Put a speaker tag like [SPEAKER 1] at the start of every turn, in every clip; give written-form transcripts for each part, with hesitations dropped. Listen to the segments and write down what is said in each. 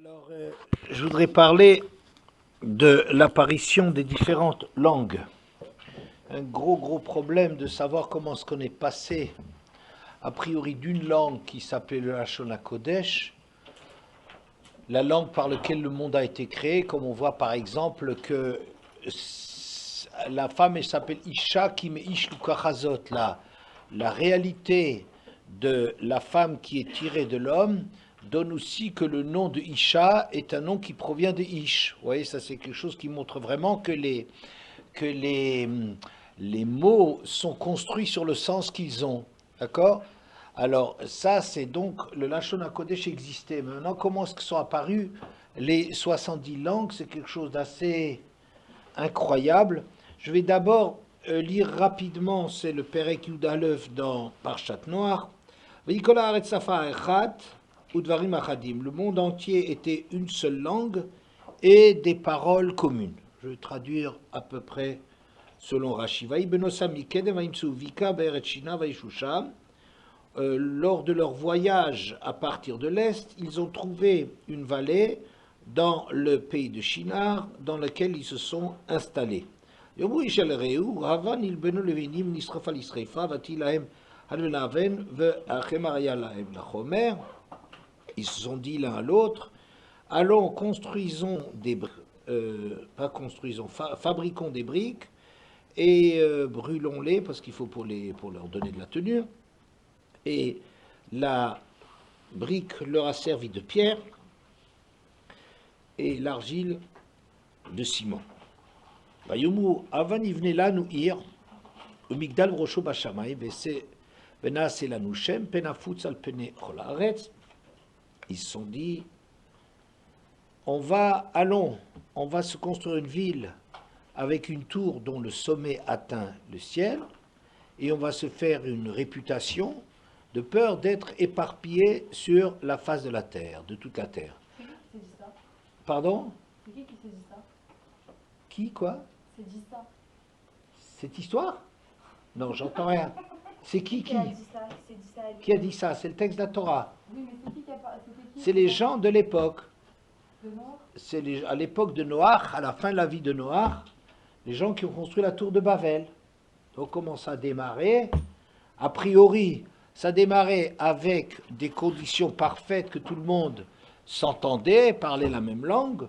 [SPEAKER 1] Alors, je voudrais parler de l'apparition des différentes langues. Un gros problème de savoir comment est-ce qu'on est passé, a priori, d'une langue qui s'appelait le Lashon HaKodesh, la langue par laquelle le monde a été créé, comme on voit par exemple que la femme elle s'appelle Isha Kim Ish Lukachazot, la réalité de la femme qui est tirée de l'homme donne aussi que le nom de Isha est un nom qui provient de Ish. Vous voyez, ça c'est quelque chose qui montre vraiment que les mots sont construits sur le sens qu'ils ont. D'accord? Alors ça c'est donc, le Lashon HaKodesh existait. Maintenant, comment est-ce que sont apparues les 70 langues? C'est quelque chose d'assez incroyable. Je vais d'abord lire rapidement, c'est le Perek Yud Aleph dans Parshat Noach. Le monde entier était une seule langue et des paroles communes. Je vais traduire à peu près selon Rashi. Lors de leur voyage à partir de l'Est, ils ont trouvé une vallée dans le pays de Shinar, dans lequel ils se sont installés. Ils se sont dit l'un à l'autre, allons, fabriquons des briques et brûlons-les, parce qu'il faut pour leur donner de la tenue. Et la brique leur a servi de pierre et l'argile de ciment. Ils se sont dit, on va se construire une ville avec une tour dont le sommet atteint le ciel, et on va se faire une réputation de peur d'être éparpillé sur la face de la terre, de toute la terre.
[SPEAKER 2] C'est qui s'est dit ça?
[SPEAKER 1] Pardon?
[SPEAKER 2] C'est qui s'est dit ça?
[SPEAKER 1] Qui, quoi?
[SPEAKER 2] C'est dit ça.
[SPEAKER 1] Cette histoire? Non, j'entends rien. C'est qui
[SPEAKER 2] a dit ça? C'est dit ça.
[SPEAKER 1] Qui a dit ça? C'est le texte de la Torah.
[SPEAKER 2] Oui, mais c'est qui a parlé?
[SPEAKER 1] C'est les gens de l'époque.
[SPEAKER 2] De Noach?
[SPEAKER 1] C'est à l'époque de Noach, à la fin de la vie de Noach, les gens qui ont construit la tour de Babel. Donc comment ça a démarré? A priori, ça a démarré avec des conditions parfaites, que tout le monde s'entendait, parlait la même langue,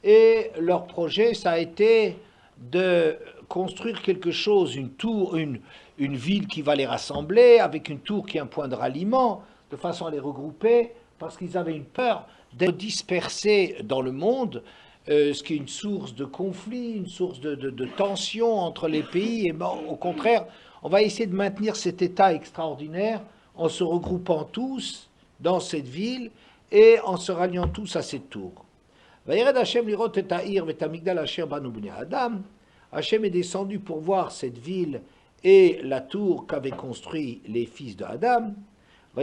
[SPEAKER 1] et leur projet, ça a été de construire quelque chose, une tour, une ville qui va les rassembler, avec une tour qui est un point de ralliement, de façon à les regrouper, parce qu'ils avaient une peur d'être dispersés dans le monde, ce qui est une source de conflit, une source de tension entre les pays, et bon, au contraire, on va essayer de maintenir cet état extraordinaire en se regroupant tous dans cette ville et en se ralliant tous à cette tour. Hachem est descendu pour voir cette ville et la tour qu'avaient construit les fils de Adam. Dans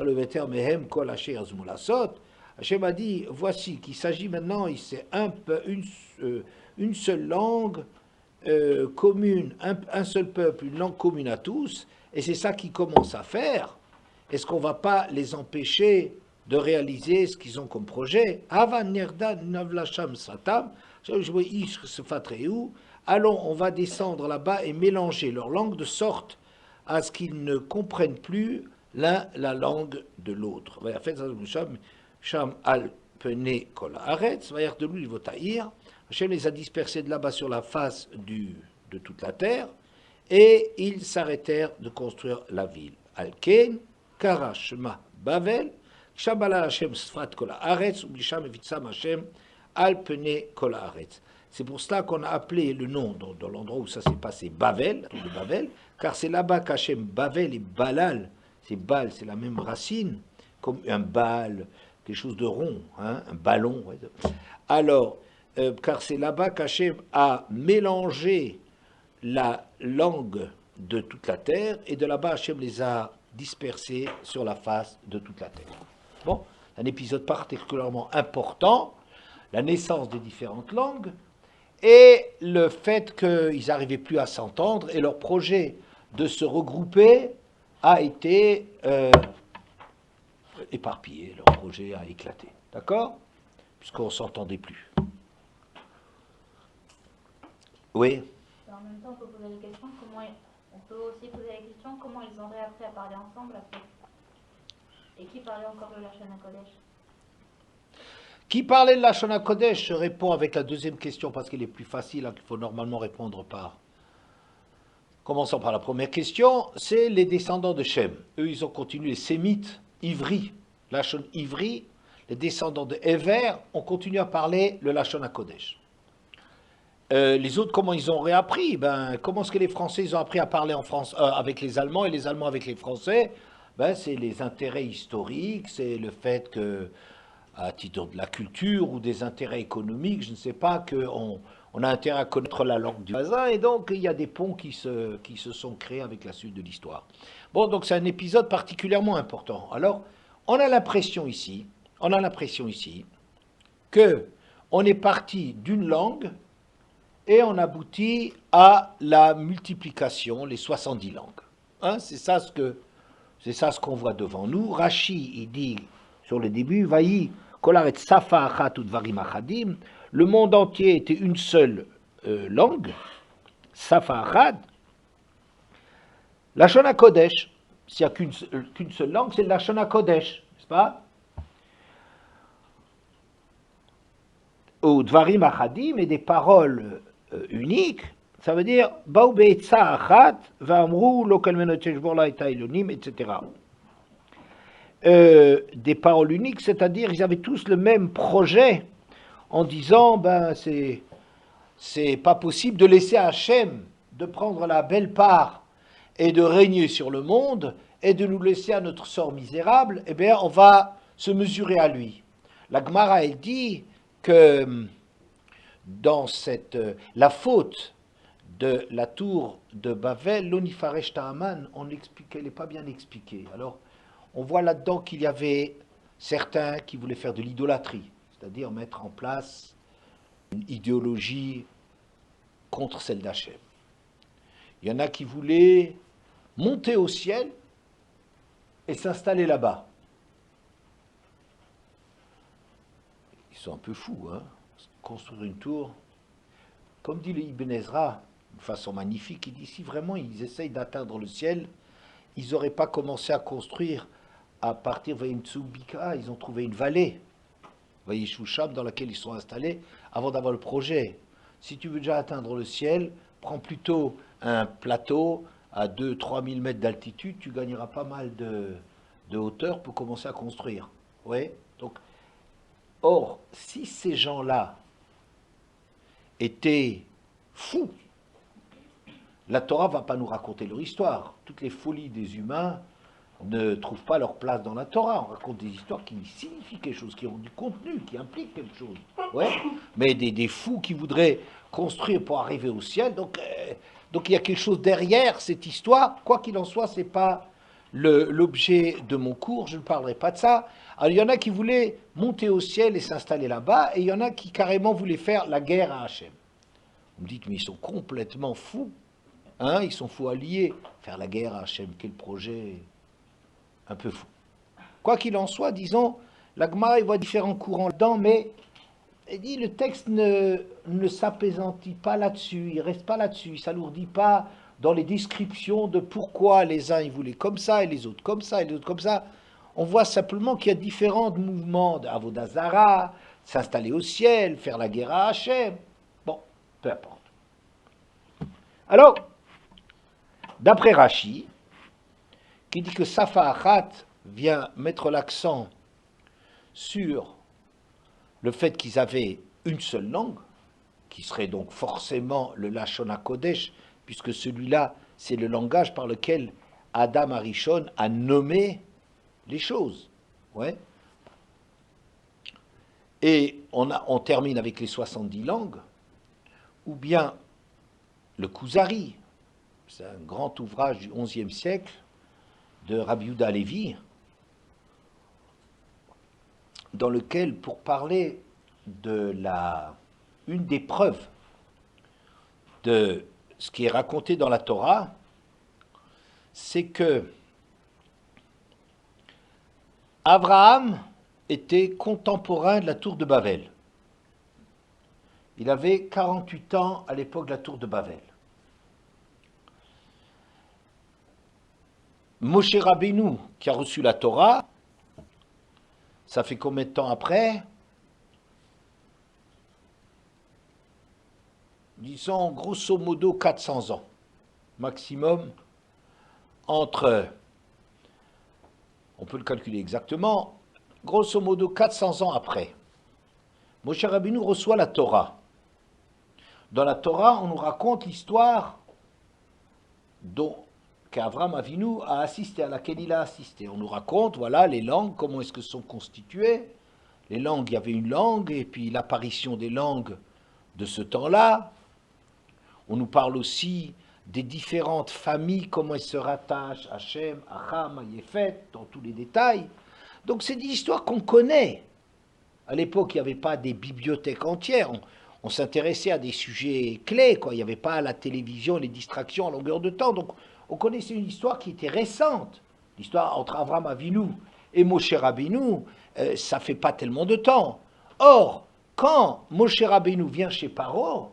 [SPEAKER 1] le Veter Mehem Kol Asher Azmulasot, Hachem a dit, voici qu'il s'agit maintenant, c'est une seule langue commune, un seul peuple, une langue commune à tous, et c'est ça qu'ils commencent à faire. Est-ce qu'on ne va pas les empêcher de réaliser ce qu'ils ont comme projet? Allons, on va descendre là-bas et mélanger leurs langues de sorte à ce qu'ils ne comprennent plus l'un la langue de l'autre. Hachem les a dispersés de là-bas sur la face de toute la terre, et ils s'arrêtèrent de construire la ville. Alken, Kara, Shema, Bavel, Shabala Hashem Sfat Kol Haaretz, Ublisham Evitsam Hashem, Alpene Kol Haaretz. C'est pour cela qu'on a appelé le nom, dans l'endroit où ça s'est passé, Bavel, la tour de Bavel, car c'est là-bas qu'Hachem, Bavel et Balal, c'est Bal, c'est la même racine, comme un bal, quelque chose de rond, hein, un ballon. Ouais. Alors, car c'est là-bas qu'Hachem a mélangé la langue de toute la terre, et de là-bas Hachem les a dispersés sur la face de toute la terre. Bon, un épisode particulièrement important, la naissance des différentes langues, et le fait qu'ils n'arrivaient plus à s'entendre, et leur projet de se regrouper a été éparpillé, leur projet a éclaté. D'accord? Puisqu'on ne s'entendait plus. Oui.
[SPEAKER 2] En même temps, on peut poser la question, on peut aussi poser la question comment ils ont réappris à parler ensemble après. Et qui parlait encore le Lachon HaKodesh?
[SPEAKER 1] Qui parlait de la Lachon HaKodesh? Je réponds avec la deuxième question parce qu'elle est plus facile, hein, qu'il faut normalement répondre par. Commençons par la première question, c'est les descendants de Shem. Eux, ils ont continué, les Sémites, Ivri, Lachon Ivri, les descendants de Ever ont continué à parler le Lachon HaKodesh. Les autres, comment ils ont réappris? Comment est-ce que les Français ils ont appris à parler en France, avec les Allemands et les Allemands avec les Français? C'est les intérêts historiques, c'est le fait que, à titre de la culture ou des intérêts économiques, je ne sais pas, on a intérêt à connaître la langue du voisin, et donc il y a des ponts qui se sont créés avec la suite de l'histoire. Bon, donc c'est un épisode particulièrement important. Alors, on a l'impression ici que on est parti d'une langue et on aboutit à la multiplication, les 70 langues. Hein, c'est ça ce qu'on voit devant nous. Rashi, il dit sur le début, Vaï, Kolaret Safa Achat Udvarim Achadim, le monde entier était une seule langue, Safa Achat. La Lachon HaKodesh, s'il n'y a qu'une seule langue, c'est la Lachon HaKodesh, n'est-ce pas? Ou Dvarim Achadim, et des paroles uniques, ça veut dire Baou Be'etza Achat, Va'amru, Lokal Menotech Borla et Taïlonim, etc. Des paroles uniques, c'est-à-dire ils avaient tous le même projet en disant c'est pas possible de laisser Hachem de prendre la belle part et de régner sur le monde et de nous laisser à notre sort misérable. Eh bien, on va se mesurer à lui. La Gemara, elle dit que dans la faute de la tour de Bavel, l'Onifaresh Ta'aman, elle n'est pas bien expliquée. Alors, on voit là-dedans qu'il y avait certains qui voulaient faire de l'idolâtrie, c'est-à-dire mettre en place une idéologie contre celle d'Hachem. Il y en a qui voulaient monter au ciel et s'installer là-bas. Ils sont un peu fous, hein? Construire une tour. Comme dit le Ibn Ezra, de façon magnifique, il dit si vraiment ils essayent d'atteindre le ciel, ils n'auraient pas commencé à construire à partir de Bika, ils ont trouvé une vallée, Vayishusham, dans laquelle ils sont installés, avant d'avoir le projet. Si tu veux déjà atteindre le ciel, prends plutôt un plateau à 2-3 000 mètres d'altitude, tu gagneras pas mal de hauteur pour commencer à construire. Oui. Donc, or, si ces gens-là étaient fous, la Torah ne va pas nous raconter leur histoire. Toutes les folies des humains ne trouvent pas leur place dans la Torah. On raconte des histoires qui signifient quelque chose, qui ont du contenu, qui impliquent quelque chose. Ouais. Mais des fous qui voudraient construire pour arriver au ciel. Donc il y a quelque chose derrière cette histoire. Quoi qu'il en soit, ce n'est pas l'objet de mon cours, je ne parlerai pas de ça. Alors il y en a qui voulaient monter au ciel et s'installer là-bas, et il y en a qui carrément voulaient faire la guerre à Hachem. Vous me dites, mais ils sont complètement fous. Hein, ils sont fous alliés. Faire la guerre à Hachem, quel projet un peu fou. Quoi qu'il en soit, disons, la Gemara voit différents courants dedans, mais elle dit, le texte ne s'apaisantit pas là-dessus, il ne reste pas là-dessus, il ne s'alourdit pas dans les descriptions de pourquoi les uns ils voulaient comme ça et les autres comme ça et les autres comme ça. On voit simplement qu'il y a différents mouvements d'Avodah Zara, s'installer au ciel, faire la guerre à Hachem. Bon, peu importe. Alors, d'après Rashi, qui dit que Safa Achat vient mettre l'accent sur le fait qu'ils avaient une seule langue, qui serait donc forcément le Lachon HaKodesh, puisque celui-là, c'est le langage par lequel Adam Arishon a nommé les choses. Ouais. Et on termine avec les 70 langues, ou bien le Kuzari, c'est un grand ouvrage du XIe siècle, de Rabbi Yehuda Halevi, dans lequel, pour parler de une des preuves de ce qui est raconté dans la Torah, c'est que Abraham était contemporain de la tour de Babel. Il avait 48 ans à l'époque de la tour de Babel. Moshe Rabbeinu, qui a reçu la Torah, ça fait combien de temps après? Disons grosso modo 400 ans, maximum, entre, on peut le calculer exactement, grosso modo 400 ans après. Moshe Rabbeinu reçoit la Torah. Dans la Torah, on nous raconte l'histoire qu'Avram Avinu a assisté, à laquelle il a assisté. On nous raconte, voilà, les langues, comment est-ce que sont constituées. Les langues, il y avait une langue, et puis l'apparition des langues de ce temps-là. On nous parle aussi des différentes familles, comment elles se rattachent à Shem, à Ham, à Yéfet, dans tous les détails. Donc c'est des histoires qu'on connaît. À l'époque, il n'y avait pas des bibliothèques entières. On s'intéressait à des sujets clés, quoi. Il n'y avait pas la télévision, les distractions à longueur de temps. Donc on connaissait une histoire qui était récente. L'histoire entre Avram Avinu et Moshe Rabbeinu, ça fait pas tellement de temps. Or, quand Moshe Rabbeinu vient chez Paro,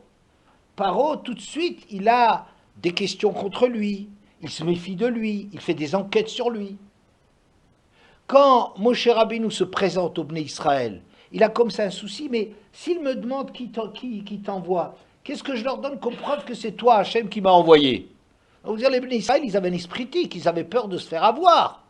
[SPEAKER 1] Paro, tout de suite, il a des questions contre lui. Il se méfie de lui. Il fait des enquêtes sur lui. Quand Moshe Rabbeinu se présente au Bnei Israël, il a comme ça un souci, mais s'il me demande qui t'envoie, qu'est-ce que je leur donne comme preuve que c'est toi, Hachem, qui m'a envoyé? Donc, les Bnei Israël, ils avaient un esprit tic, ils avaient peur de se faire avoir.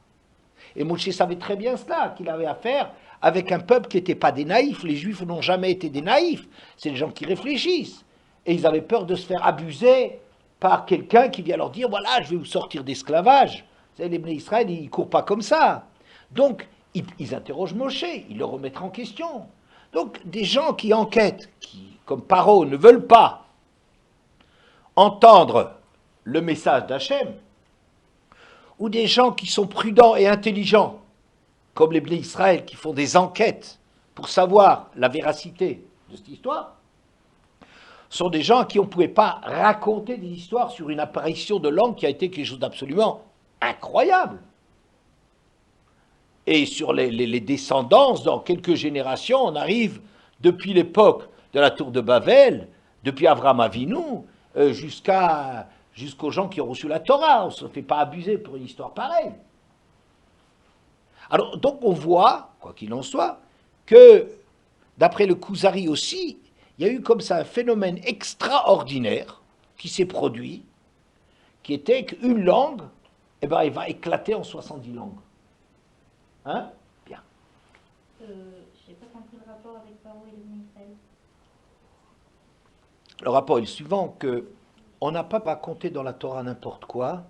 [SPEAKER 1] Et Moshe savait très bien cela, qu'il avait affaire avec un peuple qui n'était pas des naïfs. Les Juifs n'ont jamais été des naïfs, c'est des gens qui réfléchissent. Et ils avaient peur de se faire abuser par quelqu'un qui vient leur dire, voilà, je vais vous sortir d'esclavage. Vous savez, les Bnei Israël, ils ne courent pas comme ça. Donc, ils interrogent Moshe, ils le remettent en question. Donc, des gens qui enquêtent, qui, comme Paro, ne veulent pas entendre le message d'Hachem, ou des gens qui sont prudents et intelligents, comme les Bnei Israël, qui font des enquêtes pour savoir la véracité de cette histoire, sont des gens à qui on ne pouvait pas raconter des histoires sur une apparition de langue qui a été quelque chose d'absolument incroyable. Et sur les descendances, dans quelques générations, on arrive depuis l'époque de la tour de Babel, depuis Avraham Avinu, jusqu'aux gens qui ont reçu la Torah. On ne se fait pas abuser pour une histoire pareille. Alors, donc on voit, quoi qu'il en soit, que, d'après le Kuzari aussi, il y a eu comme ça un phénomène extraordinaire qui s'est produit, qui était qu'une langue, eh ben, elle va éclater en 70 langues. Hein? Bien.
[SPEAKER 2] Je n'ai pas compris le rapport avec Paro et le Bnei Israël.
[SPEAKER 1] Le rapport est le suivant, que on n'a pas raconté dans la Torah n'importe quoi,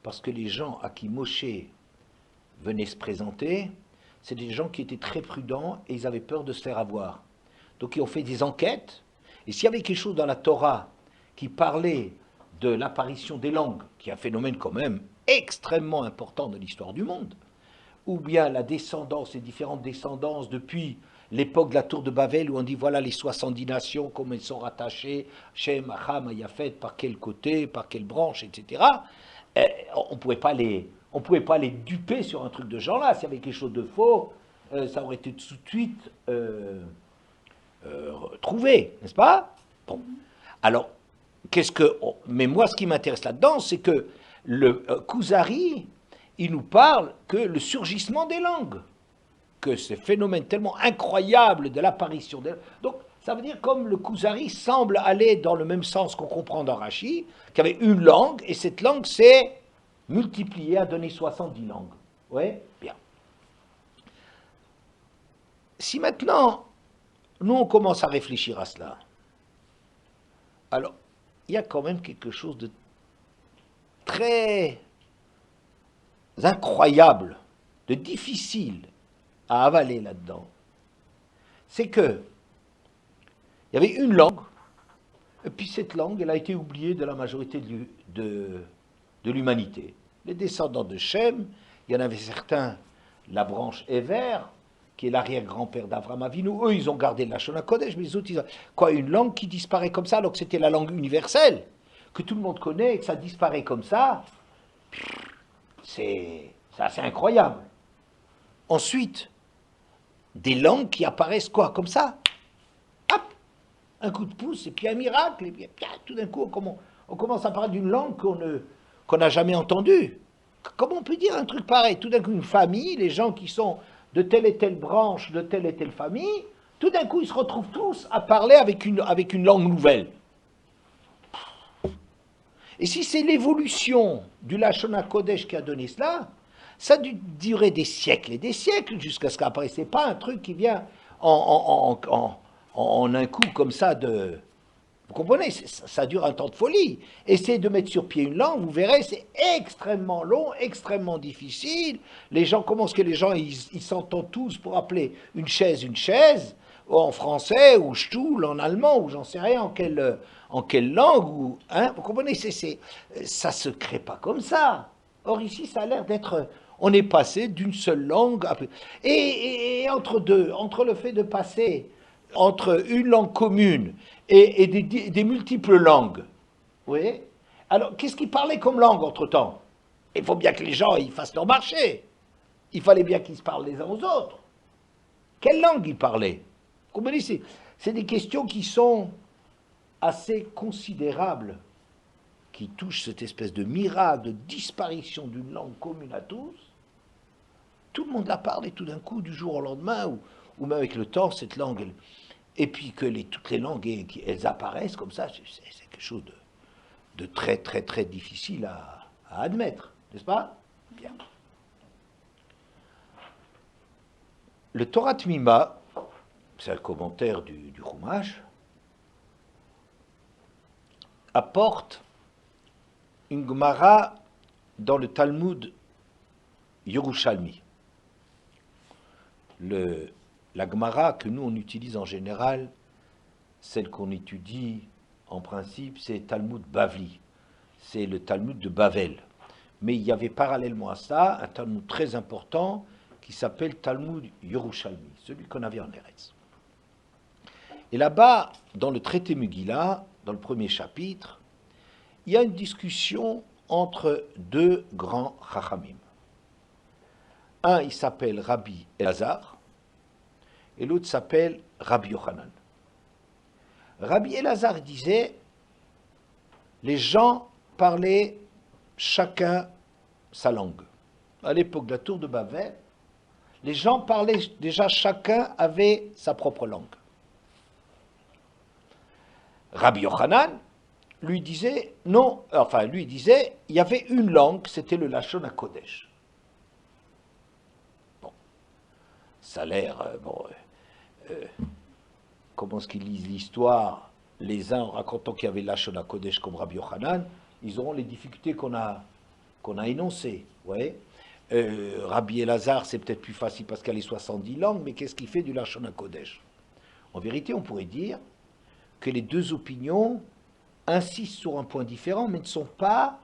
[SPEAKER 1] parce que les gens à qui Moshe venait se présenter, c'est des gens qui étaient très prudents et ils avaient peur de se faire avoir. Donc ils ont fait des enquêtes, et s'il y avait quelque chose dans la Torah qui parlait de l'apparition des langues, qui est un phénomène quand même extrêmement important dans l'histoire du monde, ou bien la descendance, les différentes descendances depuis l'époque de la tour de Babel, où on dit voilà les 70 nations, comment elles sont rattachées, Shem, Ham, Yafet, par quel côté, par quelle branche, etc. On ne pouvait pas les duper sur un truc de genre-là. S'il y avait quelque chose de faux, ça aurait été tout de suite trouvé, n'est-ce pas? Bon. Alors, mais moi, ce qui m'intéresse là-dedans, c'est que le Kuzari, il nous parle que le surgissement des langues, que ce phénomène tellement incroyable de l'apparition des langues. Donc, ça veut dire comme le Kuzari semble aller dans le même sens qu'on comprend dans Rashi, qu'il y avait une langue, et cette langue s'est multipliée, a donné 70 langues. Oui, bien. Si maintenant, nous, on commence à réfléchir à cela, alors, il y a quand même quelque chose de très incroyable, de difficile à avaler là-dedans. C'est que il y avait une langue, et puis cette langue, elle a été oubliée de la majorité de l'humanité. Les descendants de Shem, il y en avait certains, la branche Ever, qui est l'arrière-grand-père d'Avraham Avinu, eux, ils ont gardé le Lashon HaKodesh, mais les autres, ils ont... Quoi, une langue qui disparaît comme ça, alors que c'était la langue universelle, que tout le monde connaît, et que ça disparaît comme ça, c'est assez incroyable. ensuite des langues qui apparaissent quoi? Comme ça. Hop, un coup de pouce, et puis un miracle, et puis tout d'un coup, on commence à parler d'une langue qu'on n'a jamais entendue. Comment on peut dire un truc pareil? Tout d'un coup, une famille, les gens qui sont de telle et telle branche, de telle et telle famille, tout d'un coup, ils se retrouvent tous à parler avec une langue nouvelle. Et si c'est l'évolution du Lachon HaKodesh qui a donné cela, ça a dû durer des siècles et des siècles jusqu'à ce qu'après, c'est pas un truc qui vient en un coup comme ça de... Vous comprenez, ça dure un temps de folie. Essayez de mettre sur pied une langue, vous verrez, c'est extrêmement long, extrêmement difficile. Les gens, comment est-ce que les gens, ils s'entendent tous pour appeler une chaise, ou en français, ou stool en allemand, ou j'en sais rien, en quelle langue, ou, hein, vous comprenez, ça se crée pas comme ça. Or ici, ça a l'air d'être... On est passé d'une seule langue... Et entre le fait de passer entre une langue commune et des multiples langues, vous voyez? Alors, qu'est-ce qu'ils parlaient comme langue entre-temps? Il faut bien que les gens ils fassent leur marché. Il fallait bien qu'ils se parlent les uns aux autres. Quelle langue ils parlaient? Vous comprenez? C'est des questions qui sont assez considérables, qui touchent cette espèce de miracle, de disparition d'une langue commune à tous. Tout le monde la parle et tout d'un coup, du jour au lendemain, ou même avec le temps, cette langue, et puis que toutes les langues, elles apparaissent comme ça, c'est quelque chose de très, très, très difficile à admettre, n'est-ce pas? Bien. Le Torah Tmima, c'est un commentaire du Chumash, apporte une Gemara dans le Talmud Yerushalmi. La Gemara que nous on utilise en général, celle qu'on étudie en principe, c'est Talmud Bavli, c'est le Talmud de Bavel. Mais il y avait parallèlement à ça un Talmud très important qui s'appelle Talmud Yerushalmi, celui qu'on avait en Eretz. Et là-bas, dans le traité Megillah, dans le premier chapitre, il y a une discussion entre deux grands Chachamim. Un, il s'appelle Rabbi Elazar, et l'autre s'appelle Rabbi Yochanan. Rabbi Elazar disait, les gens parlaient chacun sa langue. À l'époque de la tour de Babel, les gens parlaient déjà, chacun avait sa propre langue. Rabbi Yochanan, lui disait, non, enfin lui disait, il y avait une langue, c'était le Lachon HaKodesh. Bon, ça a l'air, comment est-ce qu'ils lisent l'histoire, les uns en racontant qu'il y avait Lachon HaKodesh comme Rabbi Yochanan, ils auront les difficultés qu'on a énoncées, ouais. Rabbi Elazar, c'est peut-être plus facile parce qu'il y a les 70 langues, mais qu'est-ce qui fait du Lachon HaKodesh? En vérité, on pourrait dire que les deux opinions insistent sur un point différent, mais ne sont pas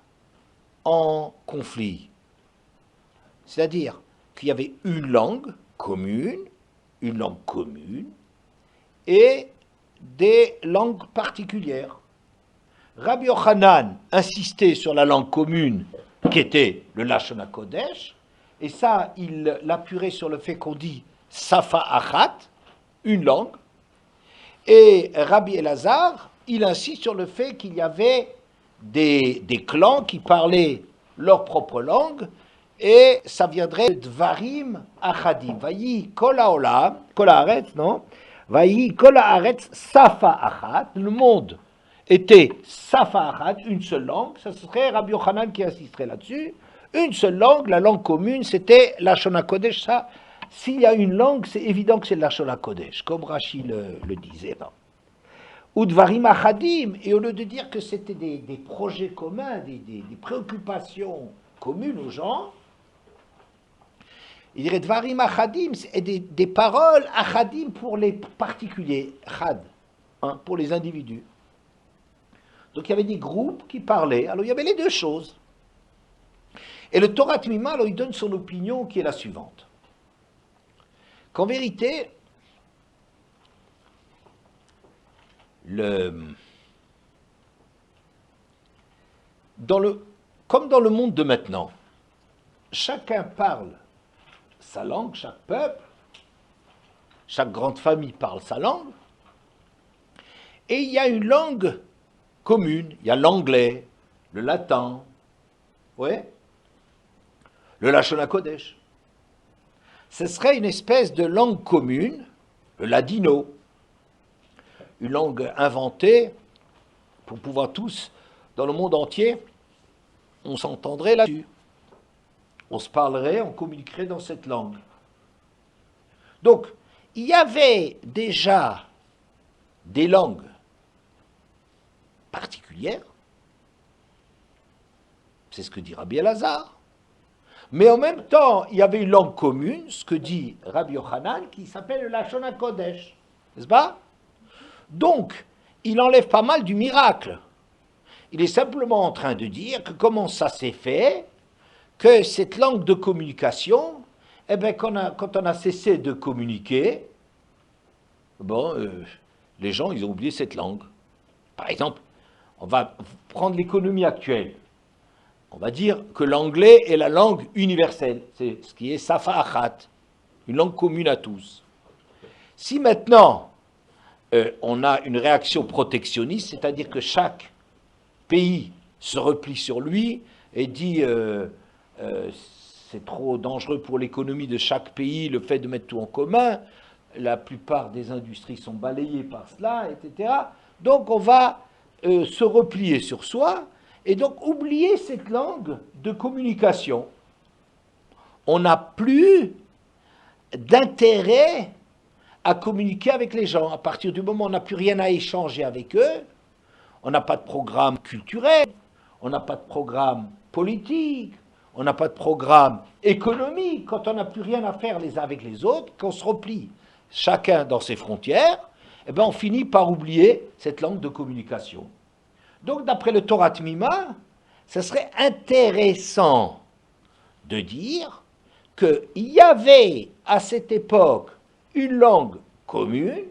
[SPEAKER 1] en conflit. C'est-à-dire qu'il y avait une langue commune, et des langues particulières. Rabbi Yochanan insistait sur la langue commune, qui était le Lachon HaKodesh, et ça, il l'appuierait sur le fait qu'on dit Safa Achat, une langue, et Rabbi Elazar, il insiste sur le fait qu'il y avait des clans qui parlaient leur propre langue, et ça viendrait de Dvarim Achadim. Vayi kol haolam, kol haaretz, non? Vayi kol haaretz Safa Achat, le monde était Safa Achat, une seule langue, ça serait Rabbi Yochanan qui insisterait là-dessus. Une seule langue, la langue commune, c'était Lachon HaKodesh. Ça, s'il y a une langue, c'est évident que c'est Lachon HaKodesh, comme Rashi le disait. Non? Ou Dvarim Achadim, et au lieu de dire que c'était des projets communs, des préoccupations communes aux gens, il dirait Dvarim Achadim, c'est des paroles Achadim pour les particuliers, Chad, hein, pour les individus. Donc il y avait des groupes qui parlaient, alors il y avait les deux choses. Et le Torah Tmima, alors il donne son opinion qui est la suivante. Qu'en vérité, comme dans le monde de maintenant, chacun parle sa langue, chaque peuple, chaque grande famille parle sa langue, et il y a une langue commune, il y a l'anglais, le latin, ouais, le Lashon HaKodesh. Ce serait une espèce de langue commune, le ladino, une langue inventée pour pouvoir tous, dans le monde entier, on s'entendrait là-dessus. On se parlerait, on communiquerait dans cette langue. Donc, il y avait déjà des langues particulières, c'est ce que dit Rabbi Elazar, mais en même temps, il y avait une langue commune, ce que dit Rabbi Yochanan, qui s'appelle le Lashon HaKodesh, n'est-ce pas? Donc, il enlève pas mal du miracle. Il est simplement en train de dire que comment ça s'est fait, que cette langue de communication, eh bien, quand on a cessé de communiquer, bon, les gens, ils ont oublié cette langue. Par exemple, on va prendre l'économie actuelle. On va dire que l'anglais est la langue universelle, c'est ce qui est Safa Achat, une langue commune à tous. Si maintenant on a une réaction protectionniste, c'est-à-dire que chaque pays se replie sur lui et dit c'est trop dangereux pour l'économie de chaque pays le fait de mettre tout en commun, la plupart des industries sont balayées par cela, etc. Donc on va se replier sur soi et donc oublier cette langue de communication. On n'a plus d'intérêt à communiquer avec les gens. À partir du moment où on n'a plus rien à échanger avec eux, on n'a pas de programme culturel, on n'a pas de programme politique, on n'a pas de programme économique. Quand on n'a plus rien à faire les uns avec les autres, qu'on se replie chacun dans ses frontières, eh bien on finit par oublier cette langue de communication. Donc d'après le Torah Tmima, ce serait intéressant de dire qu'il y avait à cette époque une langue commune,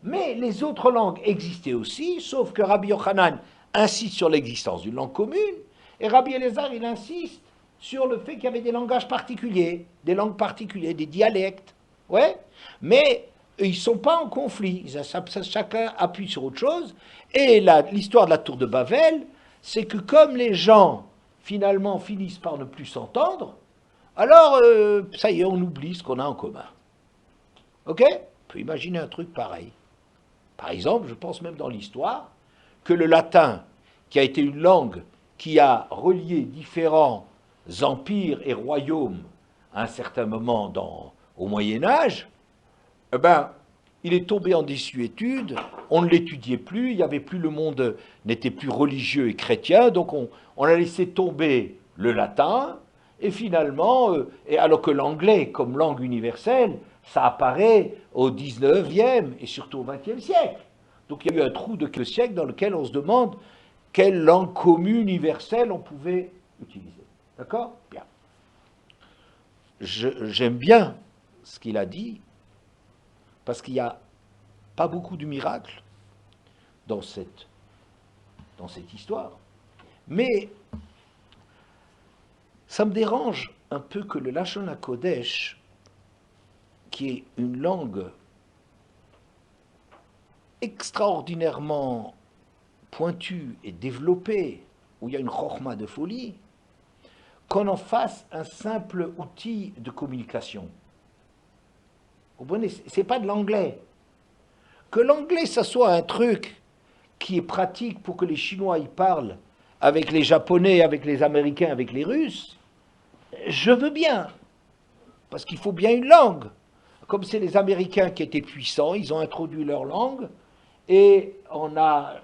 [SPEAKER 1] mais les autres langues existaient aussi, sauf que Rabbi Yochanan insiste sur l'existence d'une langue commune, et Rabbi Elazar, il insiste sur le fait qu'il y avait des langages particuliers, des langues particulières, des dialectes, ouais, mais ils ne sont pas en conflit, chacun appuie sur autre chose, et l'histoire de la tour de Babel, c'est que comme les gens, finalement, finissent par ne plus s'entendre, alors, ça y est, on oublie ce qu'on a en commun. Ok? On peut imaginer un truc pareil. Par exemple, je pense même dans l'histoire, que le latin, qui a été une langue qui a relié différents empires et royaumes à un certain moment au Moyen-Âge, eh ben, il est tombé en désuétude, on ne l'étudiait plus, il y avait plus, le monde n'était plus religieux et chrétien, donc on a laissé tomber le latin, et finalement, alors que l'anglais, comme langue universelle, ça apparaît au 19e et surtout au 20e siècle. Donc il y a eu un trou de quelques siècles dans lequel on se demande quelle langue commune universelle on pouvait utiliser. D'accord? Bien. J'aime bien ce qu'il a dit, parce qu'il n'y a pas beaucoup de miracles dans cette histoire. Mais ça me dérange un peu que le Lashon HaKodesh, qui est une langue extraordinairement pointue et développée, où il y a une chokhma de folie, qu'on en fasse un simple outil de communication. Vous comprenez? Ce n'est pas de l'anglais. Que l'anglais, ça soit un truc qui est pratique pour que les Chinois y parlent avec les Japonais, avec les Américains, avec les Russes, je veux bien. Parce qu'il faut bien une langue. Comme c'est les Américains qui étaient puissants, ils ont introduit leur langue, et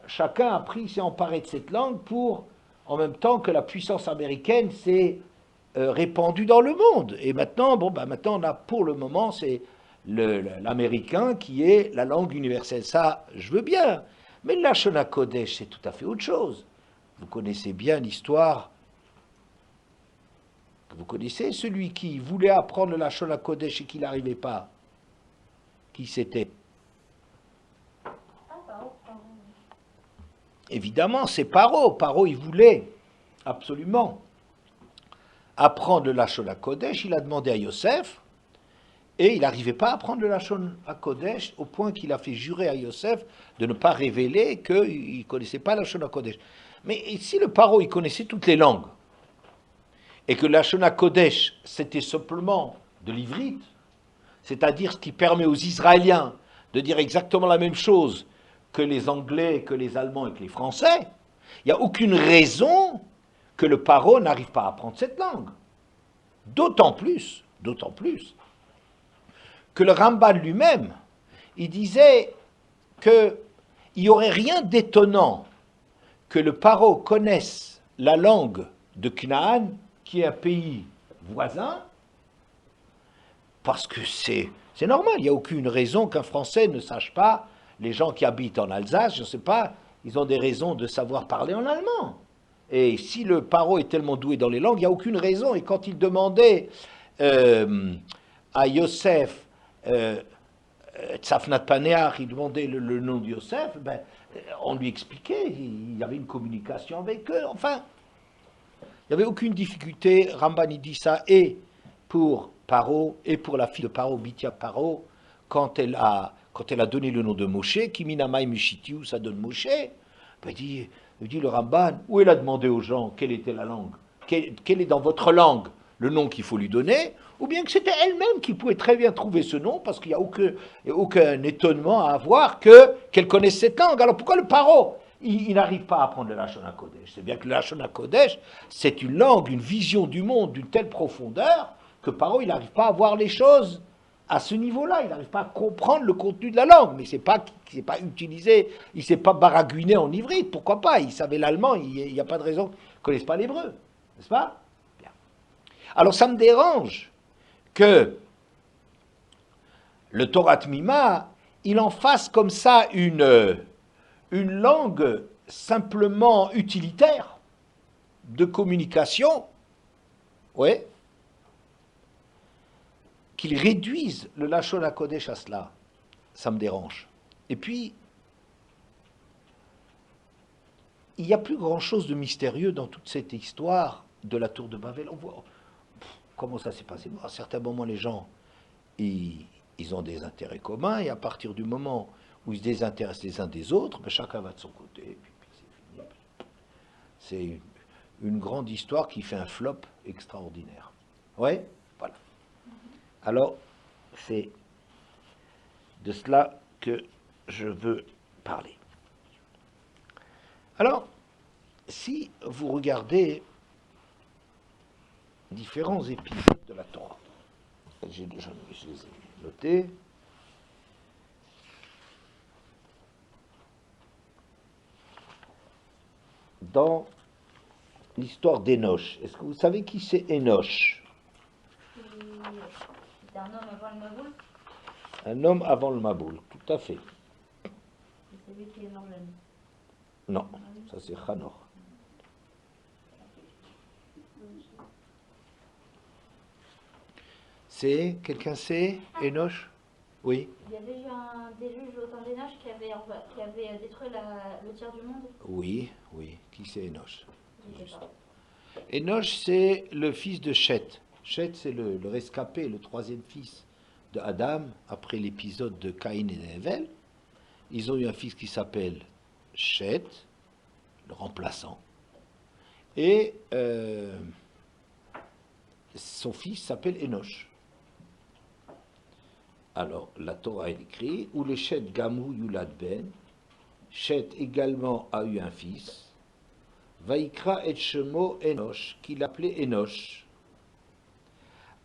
[SPEAKER 1] chacun a pris, s'est emparé de cette langue pour, en même temps que la puissance américaine s'est répandue dans le monde. Et maintenant, maintenant on a pour le moment, c'est l'américain qui est la langue universelle. Ça, je veux bien. Mais le Lashon HaKodesh, c'est tout à fait autre chose. Vous connaissez bien l'histoire. Vous connaissez celui qui voulait apprendre le Lashon HaKodesh et qui n'arrivait pas. Qui c'était? Évidemment, c'est Paro. Paro, il voulait absolument apprendre le Lachon HaKodesh, il a demandé à Yosef, et il n'arrivait pas à apprendre le Lachon HaKodesh, au point qu'il a fait jurer à Yosef de ne pas révéler qu'il ne connaissait pas le Lachon HaKodesh. Mais si le paro, il connaissait toutes les langues, et que le Lachon HaKodesh, c'était simplement de l'ivrite, c'est-à-dire ce qui permet aux Israéliens de dire exactement la même chose que les Anglais, que les Allemands et que les Français, il n'y a aucune raison que le paro n'arrive pas à apprendre cette langue. D'autant plus que le Ramban lui-même, il disait qu'il n'y aurait rien d'étonnant que le paro connaisse la langue de Canaan, qui est un pays voisin, parce que c'est normal, il n'y a aucune raison qu'un Français ne sache pas, les gens qui habitent en Alsace, je ne sais pas, ils ont des raisons de savoir parler en allemand. Et si le paro est tellement doué dans les langues, il n'y a aucune raison. Et quand il demandait à Yosef, Tzafnat Paneach, il demandait le nom de Yosef, ben, on lui expliquait, il y avait une communication avec eux, enfin, il n'y avait aucune difficulté. Ramban il dit ça, et pour Paro, et pour la fille de Paro, Bithia Paro, quand elle a donné le nom de Moshe, Kiminamai Mishitiu, ça donne Moshe, ben, il dit le Ramban, où elle a demandé aux gens quelle était la langue, quelle est dans votre langue le nom qu'il faut lui donner, ou bien que c'était elle-même qui pouvait très bien trouver ce nom, parce qu'il n'y a aucun étonnement à avoir qu'elle connaisse cette langue. Alors pourquoi le Paro il n'arrive pas à apprendre le Lachon HaKodesh? C'est bien que le Lachon HaKodesh, c'est une langue, une vision du monde d'une telle profondeur que Paro, il n'arrive pas à voir les choses à ce niveau-là. Il n'arrive pas à comprendre le contenu de la langue, mais c'est pas utilisé, il ne s'est pas baragouiné en ivrite, pourquoi pas? Il savait l'allemand, il n'y a pas de raison qu'il ne connaisse pas l'hébreu, n'est-ce pas? Bien. Alors ça me dérange que le Torah Tmima, il en fasse comme ça une langue simplement utilitaire de communication, ouais, qu'il réduise le Lachon HaKodesh à cela, ça me dérange. Et puis, il n'y a plus grand-chose de mystérieux dans toute cette histoire de la tour de Babel. On voit comment ça s'est passé. À certains moments, les gens, ils ont des intérêts communs, et à partir du moment où ils se désintéressent les uns des autres, ben chacun va de son côté, et puis c'est fini. C'est une grande histoire qui fait un flop extraordinaire. Ouais, voilà. Alors, c'est de cela que je veux parler. Alors, si vous regardez différents épisodes de la Torah, je les ai notés. Dans l'histoire d'Enoch, est-ce que vous savez qui c'est Enoch?
[SPEAKER 2] C'est un homme avant le Maboul.
[SPEAKER 1] Un homme avant le Maboul, tout à fait.
[SPEAKER 2] C'est celui qui est mort jeune.
[SPEAKER 1] Non, ça c'est Hanor. C'est, quelqu'un sait, Enoch? Oui.
[SPEAKER 2] Il y avait eu des juges au temps d'Enoch qui avaient détruit le tiers du monde.
[SPEAKER 1] Oui, qui c'est Enoch?
[SPEAKER 2] Je sais pas.
[SPEAKER 1] Enoch, c'est le fils de Shet. Shet, c'est le rescapé, le troisième fils de Adam, après l'épisode de Caïn et d'Hevel. Ils ont eu un fils qui s'appelle Shet, le remplaçant. Et son fils s'appelle Enoch. Alors, la Torah est écrit, où le Shet Gamou Yulad Ben, Shet également a eu un fils, Vaikra et Shemo Enoch, qu'il appelait Enoch.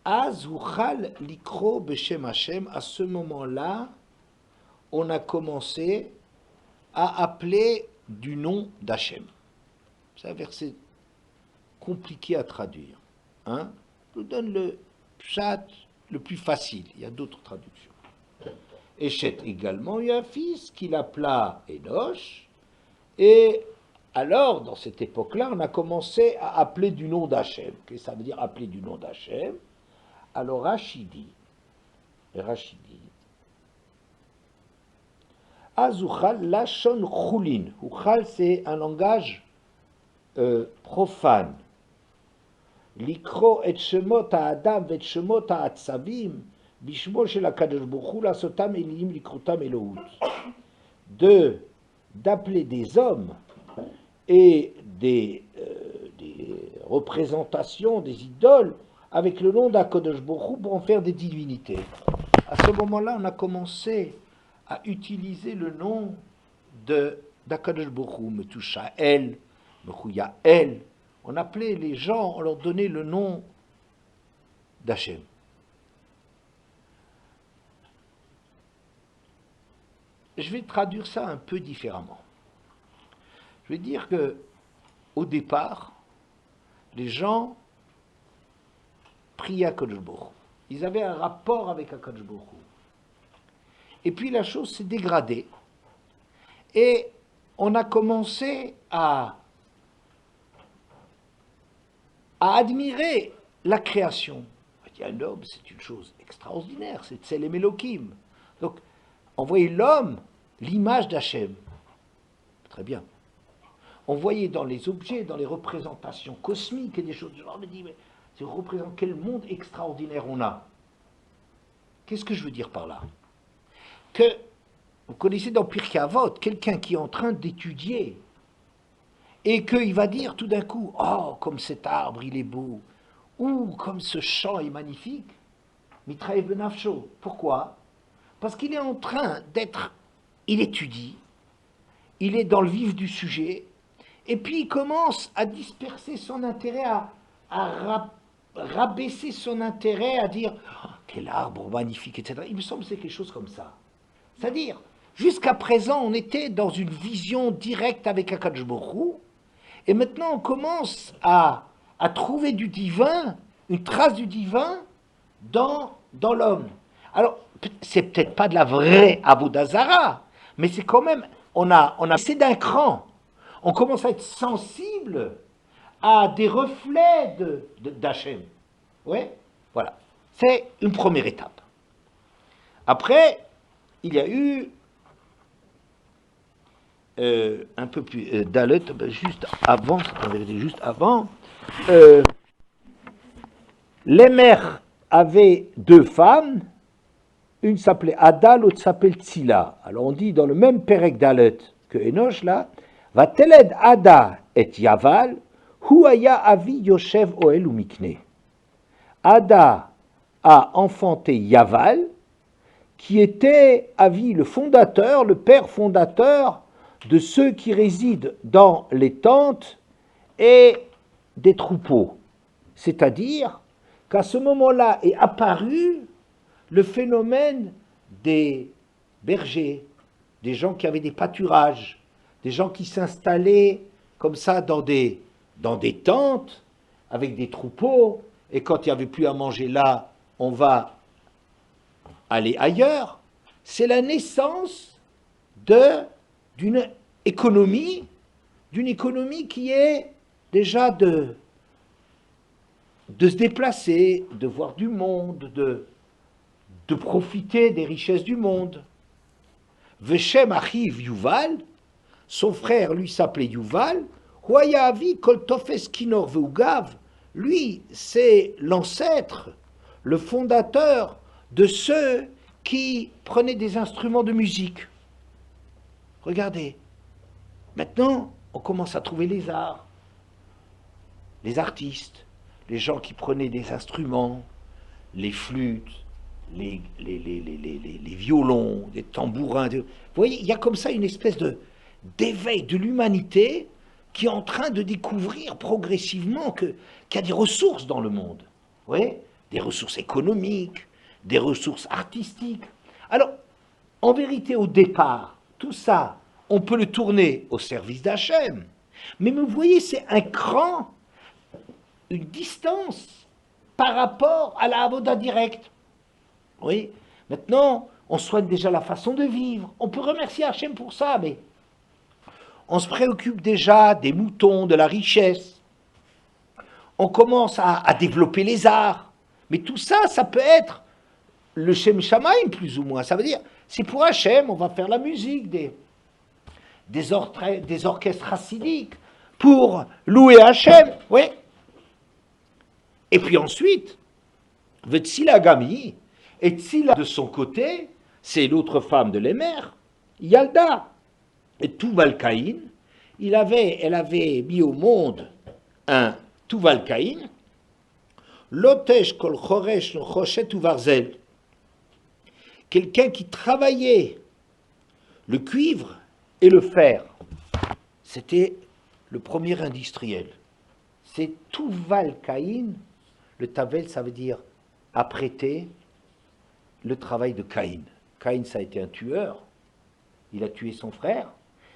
[SPEAKER 1] Az uchal likro beshem Hashem, à ce moment-là, on a commencé à appeler du nom d'Hachem. C'est un verset compliqué à traduire. Hein? Je vous donne le pshat le plus facile. Il y a d'autres traductions. Eshet également eut un fils qu'il appela Enoch. Et alors, dans cette époque-là, on a commencé à appeler du nom d'Hachem. Qu'est-ce que ça veut dire appeler du nom d'Hachem? Alors Rachidi, Azuchal Lachon Chulin. Uchal, c'est un langage profane. לקרוא את שמות האדם ואת שמות העצבים, בשמו של הקדוש ברוך הוא, לעשותם אלים, לקרותם אלוהות. D'appeler des hommes et des représentations, des idoles, avec le nom d'Akadosh Baruch Hu pour en faire des divinités. À ce moment-là, on a commencé à utiliser le nom d'Akadosh Baruch Hu, Metushael, Mechuyael. On appelait les gens, on leur donnait le nom d'Hachem. Je vais traduire ça un peu différemment. Je vais dire que, au départ, les gens priaient Akadosh Baruch Hu. Ils avaient un rapport avec Akadosh Baruch Hu. Et puis la chose s'est dégradée. Et on a commencé à admirer la création. Il y a un homme, c'est une chose extraordinaire, c'est Tselem Elokim. Donc, on voyait l'homme, l'image d'Hachem. Très bien. On voyait dans les objets, dans les représentations cosmiques et des choses du genre, on me dit, mais ça représente quel monde extraordinaire on a. Qu'est-ce que je veux dire par là? Que, vous connaissez dans Pirkei Avot, quelqu'un qui est en train d'étudier et qu'il va dire tout d'un coup, oh, comme cet arbre, il est beau, ou comme ce champ est magnifique, Mitraev benafsho. Pourquoi? Parce qu'il est en train d'être, il étudie, il est dans le vif du sujet, et puis il commence à disperser son intérêt, à rabaisser son intérêt, à dire oh, quel arbre magnifique, etc. Il me semble que c'est quelque chose comme ça. C'est-à-dire, jusqu'à présent, on était dans une vision directe avec Akadosh Baruch Hu, et maintenant on commence à trouver du divin, une trace du divin dans l'homme. Alors, c'est peut-être pas de la vraie Avodah Zara, mais c'est quand même, on a c'est d'un cran. On commence à être sensible à des reflets d'Hachem. Oui, voilà. C'est une première étape. Après, il y a eu un peu plus Dalet, juste avant, les mères avaient deux femmes. Une s'appelait Ada, l'autre s'appelle Tzila. Alors on dit dans le même Perek Dalet que Enoch là, Vateled Ada et Yaval, hu haya avi yoshev oel umikne. Ada a enfanté Yaval, qui était Avi le fondateur, le père fondateur de ceux qui résident dans les tentes et des troupeaux. C'est-à-dire qu'à ce moment-là est apparu le phénomène des bergers, des gens qui avaient des pâturages, des gens qui s'installaient comme ça dans des tentes avec des troupeaux, et quand il n'y avait plus à manger là, on va aller ailleurs. C'est la naissance d'une économie qui est déjà de se déplacer, de voir du monde, de profiter des richesses du monde. Veshem Achiv Yuval, son frère lui s'appelait Yuval, Huayavi Kol Tofes Kinor Veugav, lui c'est l'ancêtre, le fondateur de ceux qui prenaient des instruments de musique. Regardez, maintenant on commence à trouver les arts, les artistes, les gens qui prenaient des instruments, les flûtes, les violons, les tambourins. Vous voyez, il y a comme ça une espèce d'éveil de l'humanité qui est en train de découvrir progressivement qu'il y a des ressources dans le monde. Vous voyez, des ressources économiques, des ressources artistiques. Alors, en vérité, au départ, tout ça, on peut le tourner au service d'Hachem. Mais vous voyez, c'est un cran, une distance par rapport à la avoda directe. Oui, maintenant, on soigne déjà la façon de vivre. On peut remercier Hachem pour ça, mais on se préoccupe déjà des moutons, de la richesse. On commence à développer les arts. Mais tout ça, ça peut être le Shem Shamaim, plus ou moins. Ça veut dire, c'est pour Hachem, on va faire la musique, des orchestres chassidiques, pour louer Hachem. Oui. Et puis ensuite, Vetsila Gami, et Tsila de son côté, c'est l'autre femme de l'Émer, Yalda. Et Tuval Caïn, elle avait mis au monde un Tuval Caïn, Lotesh Kol Choresh Choshet Uvarzel, quelqu'un qui travaillait le cuivre et le fer. C'était le premier industriel. C'est Tuval Caïn. Le Tavel, ça veut dire apprêter le travail de Caïn. Caïn, ça a été un tueur. Il a tué son frère.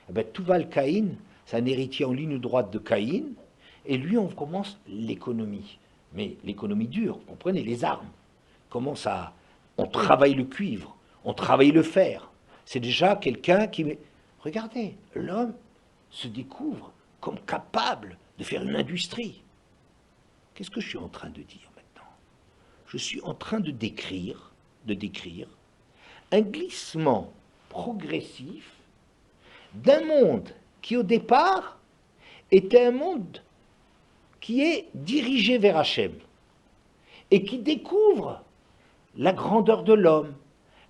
[SPEAKER 1] Eh bien, Tuval Caïn, c'est un héritier en ligne droite de Caïn. Et lui, on commence l'économie. Mais l'économie dure, vous comprenez, les armes. Comment ça? On travaille le cuivre, on travaille le fer. C'est déjà quelqu'un qui... Regardez, l'homme se découvre comme capable de faire une industrie. Qu'est-ce que je suis en train de dire maintenant? Je suis en train de décrire un glissement progressif d'un monde qui au départ était un monde qui est dirigé vers Hachem et qui découvre la grandeur de l'homme,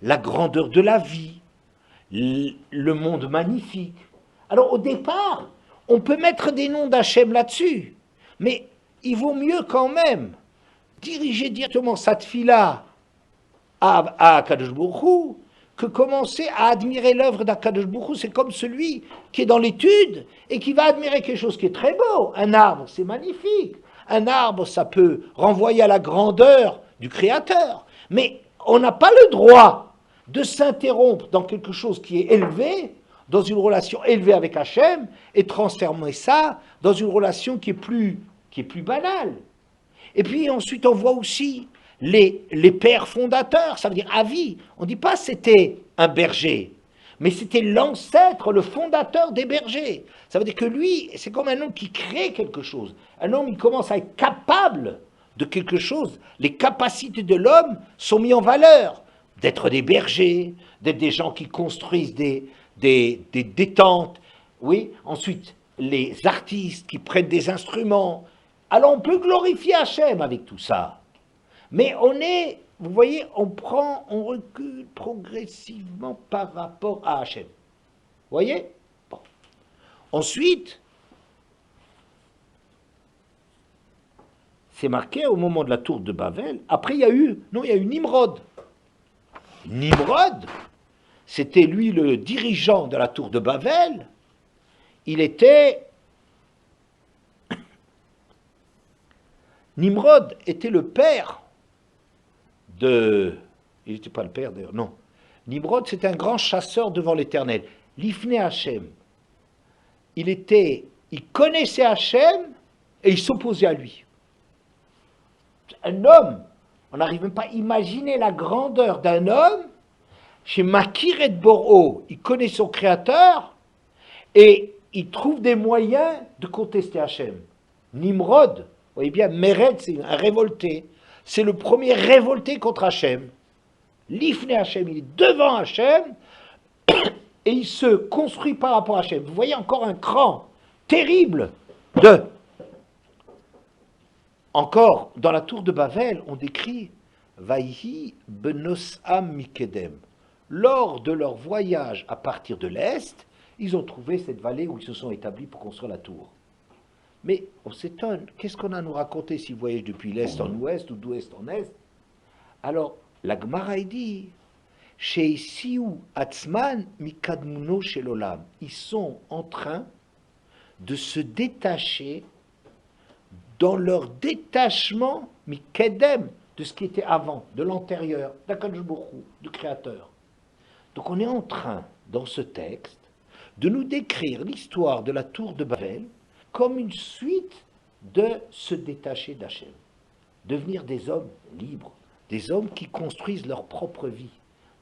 [SPEAKER 1] la grandeur de la vie, le monde magnifique. Alors au départ, on peut mettre des noms d'Hachem là-dessus, mais il vaut mieux quand même diriger directement sa tfila à Akadosh Baruch Hu que commencer à admirer l'œuvre d'Akadosh Baruch Hu. C'est comme celui qui est dans l'étude et qui va admirer quelque chose qui est très beau. Un arbre, c'est magnifique. Un arbre, ça peut renvoyer à la grandeur du Créateur. Mais on n'a pas le droit de s'interrompre dans quelque chose qui est élevé, dans une relation élevée avec Hachem, et transformer ça dans une relation qui est plus banale. Et puis ensuite, on voit aussi les pères fondateurs, ça veut dire Avi. On ne dit pas c'était un berger, mais c'était l'ancêtre, le fondateur des bergers. Ça veut dire que lui, c'est comme un homme qui crée quelque chose. Un homme, il commence à être capable de quelque chose. Les capacités de l'homme sont mises en valeur. D'être des bergers, d'être des gens qui construisent des tentes. Oui, ensuite, les artistes qui prennent des instruments. Alors on peut glorifier Hachem avec tout ça. Mais vous voyez, on recule progressivement par rapport à Hachem. Vous voyez? Bon. Ensuite, c'est marqué au moment de la tour de Babel. Après, il y a eu Nimrod. Nimrod, c'était lui le dirigeant de la tour de Babel. Nimrod était le père il n'était pas le père d'ailleurs, non. Nimrod, c'était un grand chasseur devant l'Éternel. L'Ifné Hachem. Il connaissait Hachem et il s'opposait à lui. Un homme, on n'arrive même pas à imaginer la grandeur d'un homme. Chez Makir et Boro, il connaît son créateur et il trouve des moyens de contester Hachem. Nimrod, vous voyez bien, Mered, c'est un révolté. C'est le premier révolté contre Hachem. L'Ifné Hachem, il est devant Hachem et il se construit par rapport à Hachem. Vous voyez encore un cran terrible de... Encore, dans la tour de Babel, on décrit Vaihi benosam mikedem. Lors de leur voyage à partir de l'Est, ils ont trouvé cette vallée où ils se sont établis pour construire la tour. Mais on s'étonne, qu'est-ce qu'on a à nous raconter s'ils voyagent depuis l'Est en Ouest ou d'Ouest en Est? Alors, la Gemara dit, chez Siou Atzman Mikadmuno chez l'Olam, ils sont en train de se détacher dans leur détachement Mikedem de ce qui était avant, de l'antérieur, d'Akadosh Baruch Hu, du Créateur. Donc on est en train, dans ce texte, de nous décrire l'histoire de la tour de Babel comme une suite de se détacher d'Hachem, devenir des hommes libres, des hommes qui construisent leur propre vie,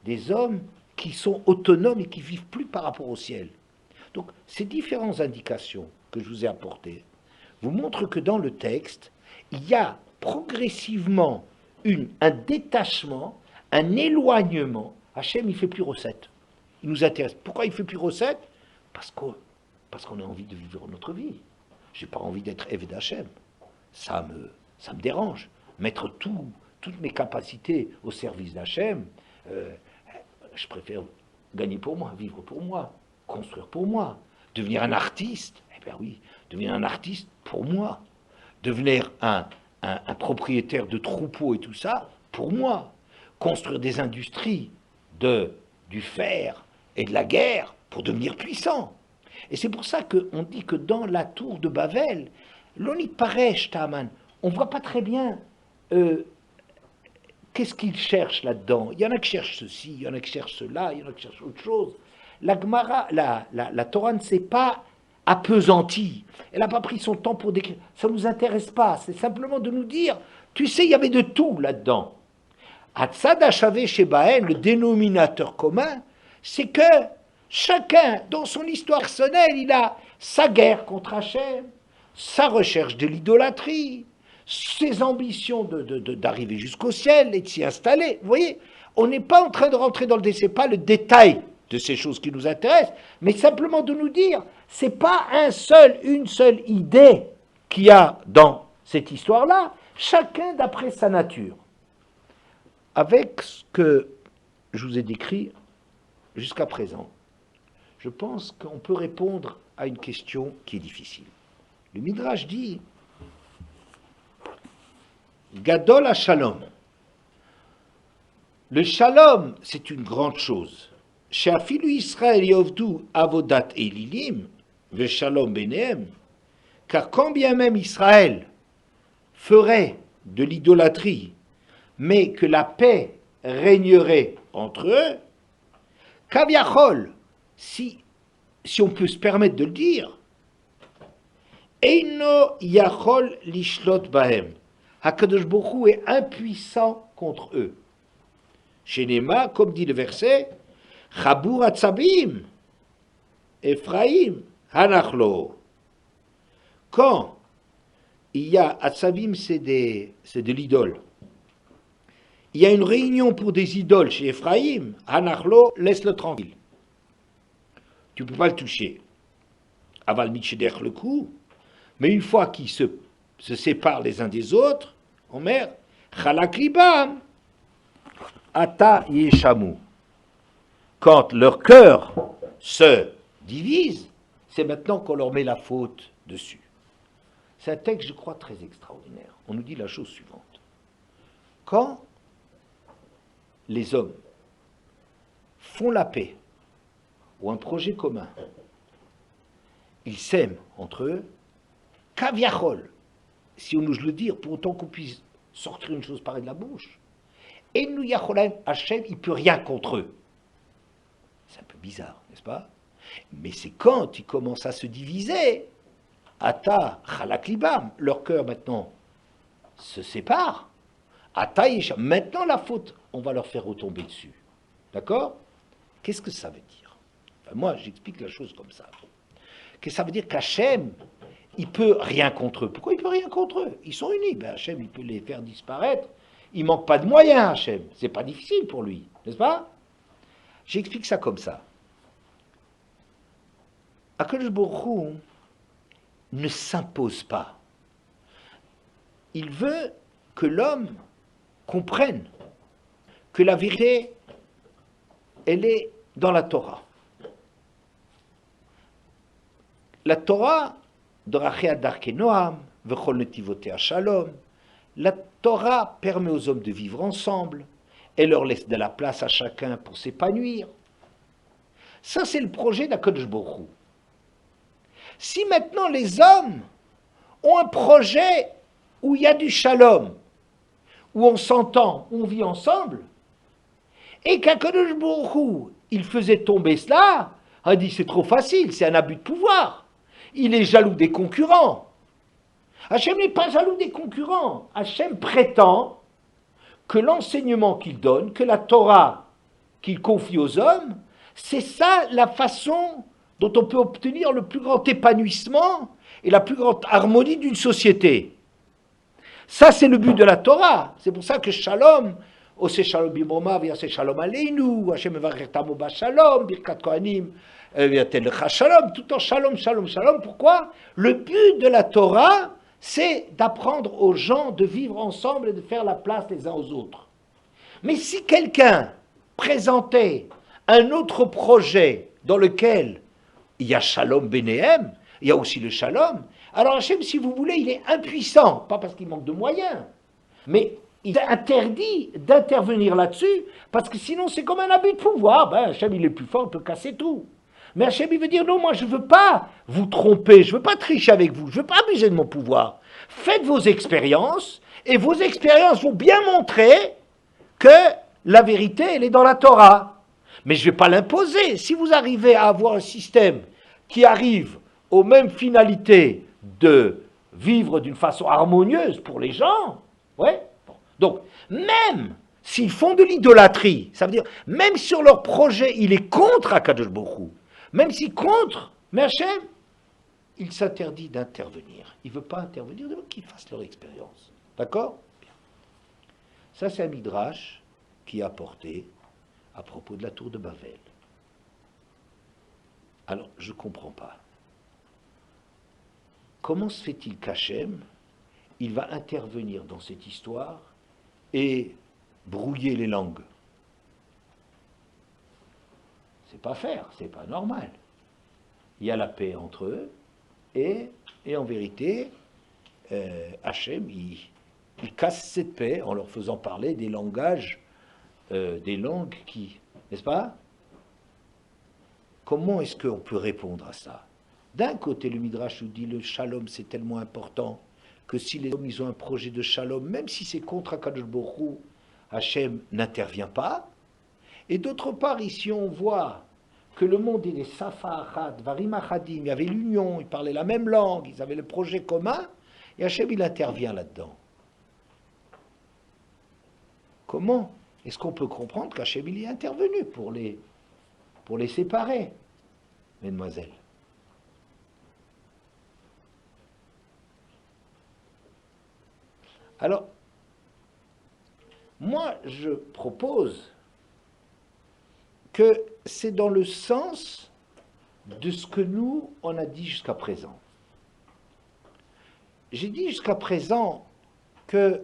[SPEAKER 1] des hommes qui sont autonomes et qui vivent plus par rapport au ciel. Donc ces différentes indications que je vous ai apportées vous montrent que dans le texte, il y a progressivement un détachement, un éloignement. Hachem, il ne fait plus recette. Il nous intéresse. Pourquoi il ne fait plus recette? Parce qu'on a envie de vivre notre vie. Je n'ai pas envie d'être Eved Hachem. Ça me dérange. mettre toutes mes capacités au service d'Hachem, je préfère gagner pour moi, vivre pour moi, construire pour moi, devenir un artiste, eh bien oui, devenir un artiste pour moi, devenir un propriétaire de troupeaux et tout ça, pour moi, construire des industries du fer et de la guerre pour devenir puissant. Et c'est pour ça qu'on dit que dans la tour de Babel, l'onit paresh Taman, on ne voit pas très bien qu'est-ce qu'il cherche là-dedans. Il y en a qui cherchent ceci, il y en a qui cherchent cela, il y en a qui cherchent autre chose. La Gemara, la Torah ne s'est pas appesantie. Elle n'a pas pris son temps pour décrire. Ça ne nous intéresse pas. C'est simplement de nous dire, tu sais, il y avait de tout là-dedans. Hatzad Hashavé Shebaen, le dénominateur commun, c'est que chacun, dans son histoire personnelle, il a sa guerre contre Hachem, sa recherche de l'idolâtrie, ses ambitions d'arriver jusqu'au ciel et de s'y installer. Vous voyez, on n'est pas en train de rentrer dans le détail, c'est pas le détail de ces choses qui nous intéressent, mais simplement de nous dire, c'est pas une seule idée qu'il y a dans cette histoire-là, chacun d'après sa nature. Avec ce que je vous ai décrit jusqu'à présent, je pense qu'on peut répondre à une question qui est difficile. Le Midrash dit Gadol HaShalom. Le shalom, c'est une grande chose. She'afilu Israël yovdu avodat elilim ve'shalom benehem, car quand bien même Israël ferait de l'idolâtrie, mais que la paix régnerait entre eux, kaviachol, si on peut se permettre de le dire, Eino yachol lishlot bahem. HaKadosh Baruch Hu est impuissant contre eux. Chez Nema, comme dit le verset, Chabur Atzabim, Ephraim, Hanachlo. Quand il y a Atzabim, c'est de l'idole. Il y a une réunion pour des idoles chez Ephraim, Hanachlo, laisse-le tranquille. Tu ne peux pas le toucher. Aval Mitcheder le coup. Mais une fois qu'ils se séparent les uns des autres, Omer, Chalak Libam, Ata Yeshamu. Quand leur cœur se divise, c'est maintenant qu'on leur met la faute dessus. C'est un texte, je crois, très extraordinaire. On nous dit la chose suivante. Quand les hommes font la paix ou un projet commun, ils s'aiment entre eux, kaviachol, si on ose le dire, pour autant qu'on puisse sortir une chose pareille de la bouche, et nous yacholam Hachem, il ne peut rien contre eux. C'est un peu bizarre, n'est-ce pas? Mais c'est quand ils commencent à se diviser, Ata, Chalak Libam, leur cœur maintenant se sépare, Ata Yesham, maintenant la faute, on va leur faire retomber dessus. D'accord? Qu'est-ce que ça veut dire? Enfin, moi, j'explique la chose comme ça. Qu'est-ce que ça veut dire qu'Hachem, il ne peut rien contre eux? Pourquoi il ne peut rien contre eux? Ils sont unis. Ben, Hachem, il peut les faire disparaître. Il ne manque pas de moyens, Hachem. Ce n'est pas difficile pour lui, n'est-ce pas? J'explique ça comme ça. HaKadosh Baruch Hu ne s'impose pas. Il veut que l'homme comprenne que la vérité, elle est dans la Torah. La Torah, Dorachei Darkei Noam, Vechol Netivotei Shalom, la Torah permet aux hommes de vivre ensemble, elle leur laisse de la place à chacun pour s'épanouir. Ça, c'est le projet d'HaKadosh Baruch Hu. Si maintenant les hommes ont un projet où il y a du shalom, où on s'entend, où on vit ensemble, et qu'HaKadosh Baruch Hu, il faisait tomber cela, a dit c'est trop facile, c'est un abus de pouvoir. Il est jaloux des concurrents. Hachem n'est pas jaloux des concurrents. Hachem prétend que l'enseignement qu'il donne, que la Torah qu'il confie aux hommes, c'est ça la façon dont on peut obtenir le plus grand épanouissement et la plus grande harmonie d'une société. Ça, c'est le but de la Torah. C'est pour ça que Shalom, Ose Shalom Bimroma, Vyase Shalom Aleinu, Hashem Evarech Tamo Ba Shalom, Birkat Kohanim, Vyatel Lecha Shalom, tout en Shalom, Shalom, Shalom. Pourquoi? Le but de la Torah, c'est d'apprendre aux gens de vivre ensemble et de faire la place les uns aux autres. Mais si quelqu'un présentait un autre projet dans lequel il y a Shalom Bénéhem, il y a aussi le Shalom, alors Hachem, si vous voulez, il est impuissant, pas parce qu'il manque de moyens, mais il interdit d'intervenir là-dessus, parce que sinon c'est comme un abus de pouvoir. Ben, Hachem, il est plus fort, il peut casser tout. Mais Hachem, il veut dire, non, moi je ne veux pas vous tromper, je ne veux pas tricher avec vous, je ne veux pas abuser de mon pouvoir. Faites vos expériences, et vos expériences vont bien montrer que la vérité, elle est dans la Torah. Mais je ne vais pas l'imposer. Si vous arrivez à avoir un système qui arrive aux mêmes finalités de vivre d'une façon harmonieuse pour les gens, ouais. Bon. Donc, même s'ils font de l'idolâtrie, ça veut dire, même sur leur projet, il est contre Akadosh Baruch Hu, même s'il contre, mais Hachem, il s'interdit d'intervenir. Il ne veut pas intervenir, il veut qu'ils fassent leur expérience. D'accord ? Ça, c'est un midrash qui est apporté à propos de la tour de Babel. Alors, je ne comprends pas. Comment se fait-il qu'Hachem, il va intervenir dans cette histoire et brouiller les langues? C'est pas faire, c'est pas normal. Il y a la paix entre eux, et en vérité, Hachem, il casse cette paix en leur faisant parler des langages, des langues qui, n'est-ce pas? Comment est-ce qu'on peut répondre à ça? D'un côté, le Midrash nous dit le shalom, c'est tellement important que si les hommes ils ont un projet de shalom, même si c'est contre Akadosh Baruch Hu, Hachem n'intervient pas. Et d'autre part, ici, on voit que le monde est des Safa Achad, Varim Achadim, il y avait l'union, ils parlaient la même langue, ils avaient le projet commun, et Hachem, il intervient là-dedans. Comment est-ce qu'on peut comprendre qu'Hachem, il est intervenu pour les séparer, mesdemoiselles? Alors, moi, je propose que c'est dans le sens de ce que nous, on a dit jusqu'à présent. J'ai dit jusqu'à présent que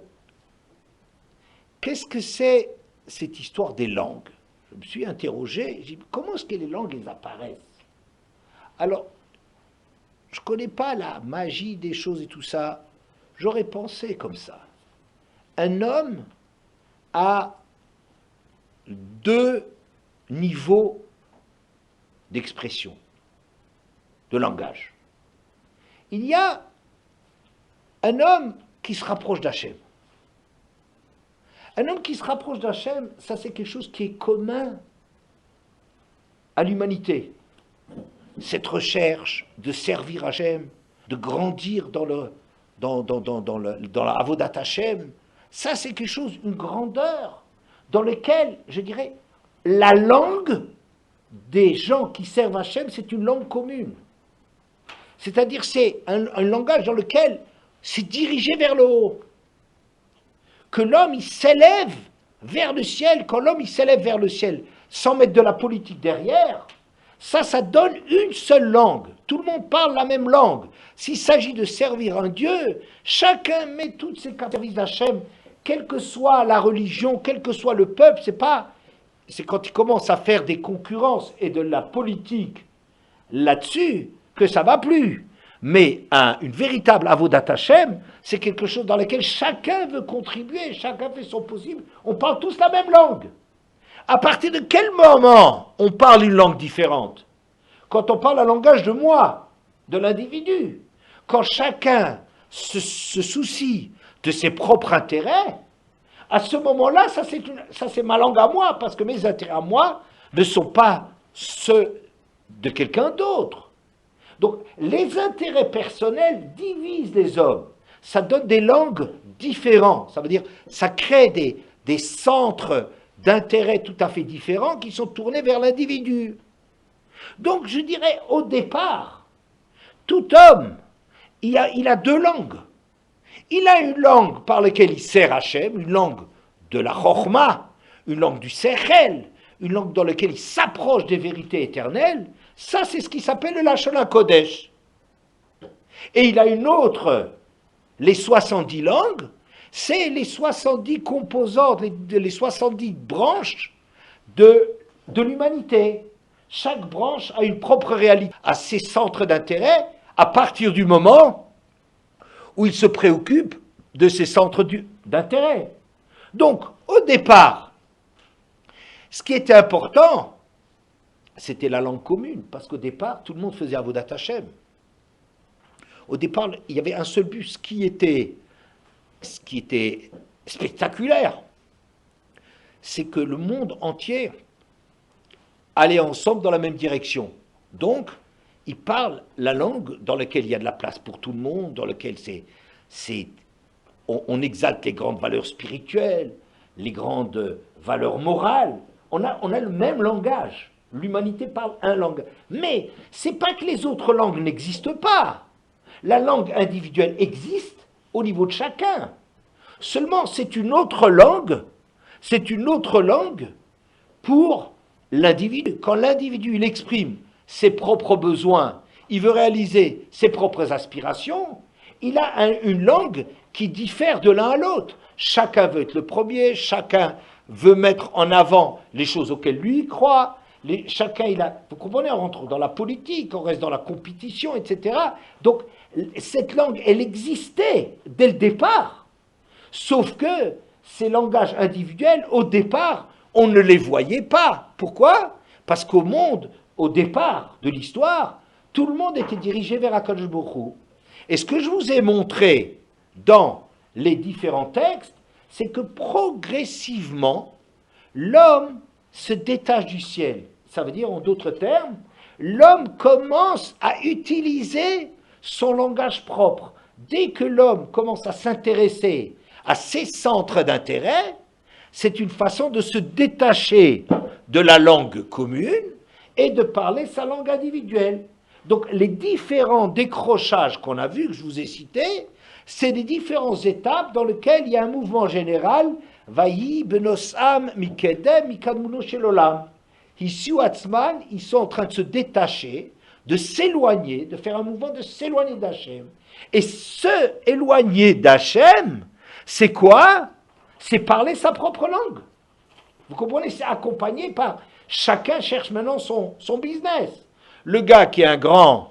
[SPEAKER 1] qu'est-ce que c'est cette histoire des langues? Je me suis interrogé, j'ai dit, comment est-ce que les langues elles apparaissent? Alors, je ne connais pas la magie des choses et tout ça, j'aurais pensé comme ça. Un homme a deux niveaux d'expression, de langage. Il y a un homme qui se rapproche d'Hachem. Un homme qui se rapproche d'Hachem, ça c'est quelque chose qui est commun à l'humanité. Cette recherche de servir Hachem, de grandir dans la Avodat Hachem, ça c'est quelque chose, une grandeur, dans laquelle, je dirais, la langue des gens qui servent Hachem, c'est une langue commune. C'est-à-dire c'est un langage dans lequel c'est dirigé vers le haut. Que l'homme, il s'élève vers le ciel, quand l'homme, il s'élève vers le ciel, sans mettre de la politique derrière, ça donne une seule langue. Tout le monde parle la même langue. S'il s'agit de servir un Dieu, chacun met toutes ses services d'Hachem, quelle que soit la religion, quel que soit le peuple, c'est quand il commence à faire des concurrences et de la politique là-dessus que ça ne va plus. Mais une véritable avodat Hachem, c'est quelque chose dans lequel chacun veut contribuer, chacun fait son possible. On parle tous la même langue. À partir de quel moment on parle une langue différente? Quand on parle un langage de moi, de l'individu. Quand chacun se soucie de ses propres intérêts, à ce moment-là, ça c'est ma langue à moi, parce que mes intérêts à moi ne sont pas ceux de quelqu'un d'autre. Donc, les intérêts personnels divisent les hommes. Ça donne des langues différentes. Ça veut dire, ça crée des centres d'intérêts tout à fait différents qui sont tournés vers l'individu. Donc, je dirais, au départ, tout homme, il a deux langues. Il a une langue par laquelle il sert Hachem, une langue de la Chokhmah, une langue du Sechel, une langue dans laquelle il s'approche des vérités éternelles. Ça, c'est ce qui s'appelle le Lashon HaKodesh. Et il a une autre les 70 langues, c'est les 70 composantes, les 70 branches de l'humanité. Chaque branche a une propre réalité, a ses centres d'intérêt à partir du moment où il se préoccupe de ces centres d'intérêt. Donc, au départ, ce qui était important, c'était la langue commune, parce qu'au départ, tout le monde faisait Avodat Hashem. Au départ, il y avait un seul but, ce qui était spectaculaire, c'est que le monde entier allait ensemble dans la même direction. Donc, ils parlent la langue dans laquelle il y a de la place pour tout le monde, dans laquelle on exalte les grandes valeurs spirituelles, les grandes valeurs morales. On a le même langage. L'humanité parle un langage. Mais ce n'est pas que les autres langues n'existent pas. La langue individuelle existe au niveau de chacun. Seulement, c'est une autre langue pour l'individu. Quand l'individu il exprime ses propres besoins, il veut réaliser ses propres aspirations, il a une langue qui diffère de l'un à l'autre. Chacun veut être le premier, chacun veut mettre en avant les choses auxquelles lui il croit. Vous comprenez, on rentre dans la politique, on reste dans la compétition, etc. Donc, cette langue, elle existait dès le départ. Sauf que ces langages individuels, au départ, on ne les voyait pas. Pourquoi? Parce qu'au monde, au départ de l'histoire, tout le monde était dirigé vers Akadosh Baruch Hu. Et ce que je vous ai montré dans les différents textes, c'est que progressivement, l'homme se détache du ciel. Ça veut dire, en d'autres termes, l'homme commence à utiliser son langage propre. Dès que l'homme commence à s'intéresser à ses centres d'intérêt, c'est une façon de se détacher de la langue commune et de parler sa langue individuelle. Donc les différents décrochages qu'on a vus, que je vous ai cités, c'est des différentes étapes dans lesquelles il y a un mouvement général, Vayi benosam mikedem mikadmuno shelolam. Ici ou Atzman, ils sont en train de se détacher, de s'éloigner, de faire un mouvement de s'éloigner d'Hachem. Et se éloigner d'Hachem, c'est quoi? C'est parler sa propre langue. Vous comprenez? C'est accompagné par... Chacun cherche maintenant son business. Le gars qui est un grand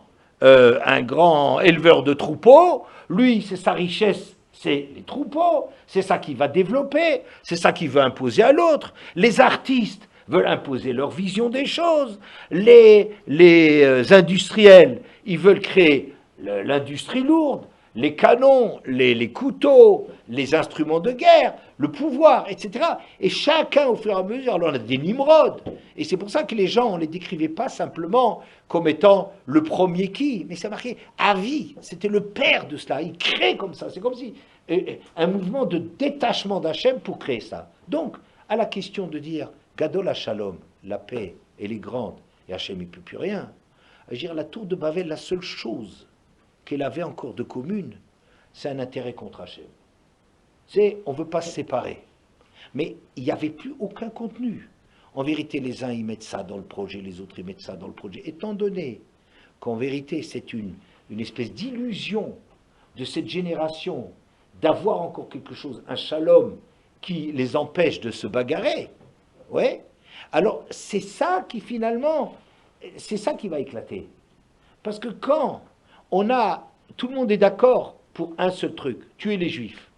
[SPEAKER 1] éleveur de troupeaux, lui, c'est sa richesse, c'est les troupeaux, c'est ça qu'il va développer, c'est ça qu'il veut imposer à l'autre. Les artistes veulent imposer leur vision des choses. Les industriels, ils veulent créer l'industrie lourde, les canons, les couteaux, les instruments de guerre, le pouvoir, etc. Et chacun, au fur et à mesure, alors on a des Nimrod. Et c'est pour ça que les gens, on ne les décrivait pas simplement comme étant le premier qui, mais ça marquait Avi, c'était le père de cela. Il crée comme ça. C'est comme si un mouvement de détachement d'Hachem pour créer ça. Donc, à la question de dire Gadol Shalom, la paix, elle est grande, et Hachem, il ne peut plus rien. Je veux dire, la tour de Babel, la seule chose qu'elle avait encore de commune, c'est un intérêt contre Hachem. On ne veut pas se séparer. Mais il n'y avait plus aucun contenu. En vérité, les uns, ils mettent ça dans le projet, les autres, ils mettent ça dans le projet. Étant donné qu'en vérité, c'est une espèce d'illusion de cette génération d'avoir encore quelque chose, un shalom, qui les empêche de se bagarrer, ouais, alors c'est ça qui finalement, c'est ça qui va éclater. Parce que quand tout le monde est d'accord pour un seul truc, tuer les Juifs.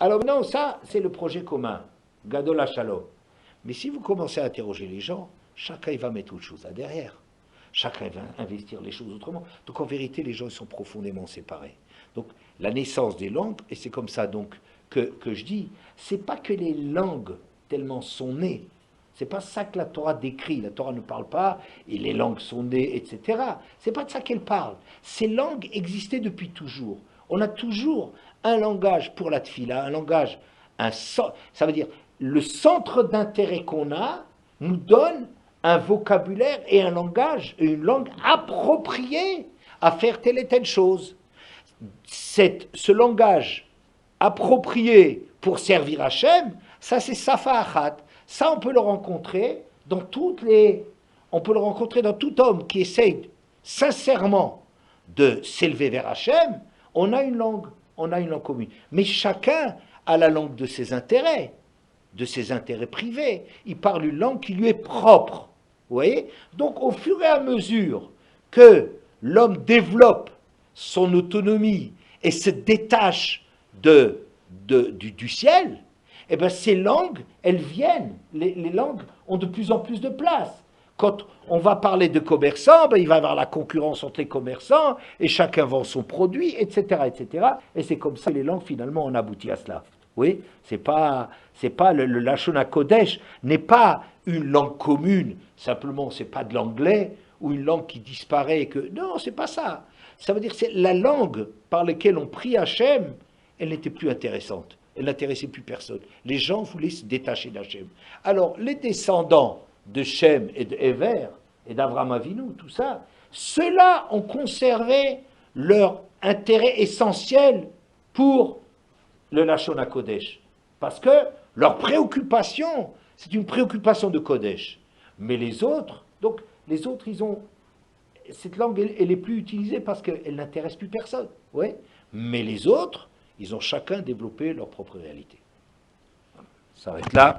[SPEAKER 1] Alors maintenant, ça, c'est le projet commun, Gadol Shalom. Mais si vous commencez à interroger les gens, chacun il va mettre autre chose là derrière. Chacun va investir les choses autrement. Donc en vérité, les gens ils sont profondément séparés. Donc la naissance des langues, et c'est comme ça donc que je dis, c'est pas que les langues tellement sont nées. C'est pas ça que la Torah décrit. La Torah ne parle pas, et les langues sont nées, etc. C'est pas de ça qu'elle parle. Ces langues existaient depuis toujours. On a toujours un langage pour la tfila, un langage, ça veut dire, le centre d'intérêt qu'on a nous donne un vocabulaire et un langage, et une langue appropriée à faire telle et telle chose. Ce langage approprié pour servir Hachem, ça c'est Safa Achat. Ça on peut le rencontrer dans on peut le rencontrer dans tout homme qui essaye sincèrement de s'élever vers Hachem. On a une langue on a une langue commune. Mais chacun a la langue de ses intérêts privés. Il parle une langue qui lui est propre. Vous voyez? Donc, au fur et à mesure que l'homme développe son autonomie et se détache du ciel, eh bien, ces langues, elles viennent. Les langues ont de plus en plus de place. Quand on va parler de commerçants, ben, il va y avoir la concurrence entre les commerçants, et chacun vend son produit, etc., etc. Et c'est comme ça que les langues, finalement, on aboutit à cela. Oui, c'est pas le Lachon HaKodesh n'est pas une langue commune, simplement c'est pas de l'anglais ou une langue qui disparaît que non, c'est pas ça. Ça veut dire que c'est la langue par laquelle on prie Hachem, elle n'était plus intéressante, elle n'intéressait plus personne. Les gens voulaient se détacher d'Hachem. Alors les descendants de Shem et de Ever et d'Avraham Avinu, tout ça, ceux-là ont conservé leur intérêt essentiel pour le Lachon HaKodesh. Parce que leur préoccupation, c'est une préoccupation de Kodesh. Mais les autres, ils ont... Cette langue, elle n'est plus utilisée parce qu'elle n'intéresse plus personne. Ouais. Mais les autres, ils ont chacun développé leur propre réalité. Ça va être là.